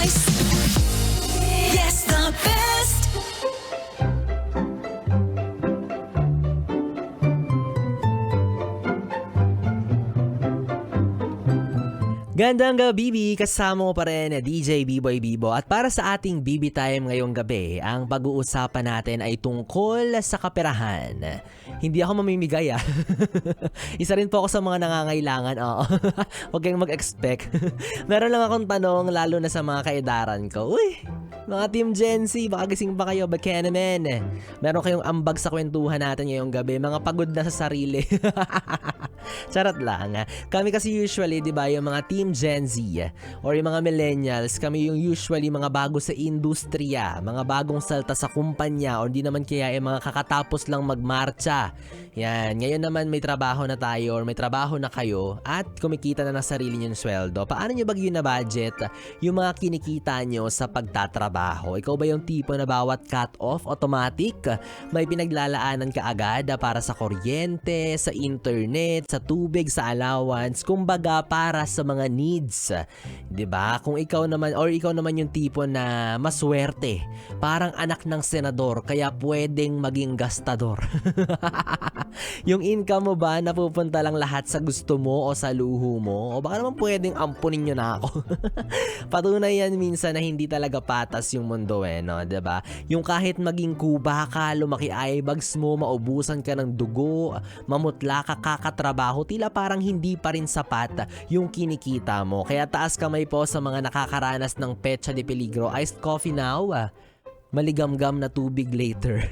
choice. Yes, the best. Gandang gabi, Bibi. Kasama mo pa rin DJ B-Boy Bibo. At para sa ating BB Time ngayong gabi, ang pag-uusapan natin ay tungkol sa kaperahan. Hindi ako mamimigay Isa rin po ako sa mga nangangailangan. Oo. Huwag kayong mag-expect. Meron lang akong tanong lalo na sa mga kaedaran ko. Uy! Mga Team Gen Z, baka gising pa kayo, baka naman. Meron kayong ambag sa kwentuhan natin ngayong gabi, mga pagod na sa sarili. Charot lang. Kami kasi usually, di ba, yung mga Team Gen Z or yung mga millennials, kami yung usually mga bago sa industriya, mga bagong salta sa kumpanya or di naman kaya yung mga kakatapos lang magmarcha. Yan, ngayon naman may trabaho na tayo or may trabaho na kayo at kumikita na ng sarili nyo sweldo. Paano nyo ba yun na budget yung mga kinikita nyo sa pagtatrabaho? Ikaw ba yung tipo na bawat cut-off automatic may pinaglalaanan ka agad para sa kuryente, sa internet, sa tubig, sa allowance, kumbaga para sa mga needs. 'Di ba? Kung ikaw naman yung tipo na maswerte, parang anak ng senador kaya pwedeng maging gastador. Yung income mo ba napupunta lang lahat sa gusto mo o sa luho mo? O baka naman pwedeng ampunin nyo na ako. Patunay yan minsan na hindi talaga patas yung mundo no? 'Di ba? Yung kahit maging kuba ka, lumaki eyebags mo, maubusan ka ng dugo, mamutla ka, kakatrabaho, tila parang hindi pa rin sapat yung kinikita mo. Kaya taas kamay po sa mga nakakaranas ng petsa de peligro. Iced coffee now, maligamgam na tubig later.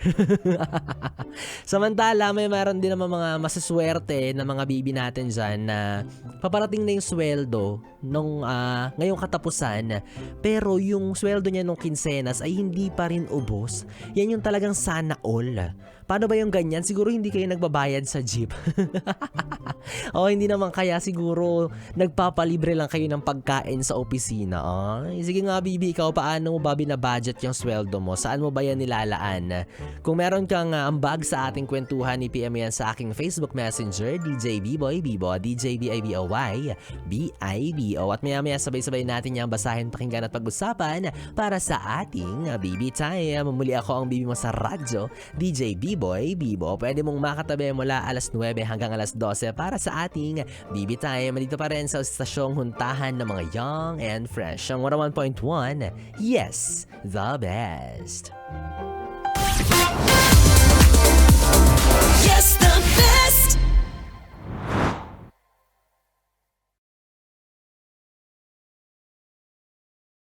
Samantala, meron din naman mga masaswerte na mga bibi natin dyan na paparating na yung sweldo nung ngayong katapusan, pero yung sweldo niya nung kinsenas ay hindi pa rin ubos. Yan yung talagang sana all. Paano ba yung ganyan? Siguro hindi kayo nagbabayad sa jeep. O hindi naman kaya siguro nagpapalibre lang kayo ng pagkain sa opisina. Sige nga Bibi, ikaw paano mo ba binabudget yung sweldo mo? Saan mo ba yan nilalaan? Kung meron kang ambag sa ating kwentuhan, i-PM yan sa aking Facebook Messenger, DJ B-Boy Bibo, DJ B-I-B-O-Y, B-I-B-O. At maya sabay-sabay natin yung basahin, pakinggan at pag-usapan para sa ating BB Time. Muli ako ang bibi mo sa radyo, DJ B-Boy Bibo. Pwede mong makatabi mula alas 9 hanggang alas 12 para sa ating BB Time. Dito pa rin sa stasyong huntahan ng mga young and fresh. Ang 101.1, yes, the best. Yes,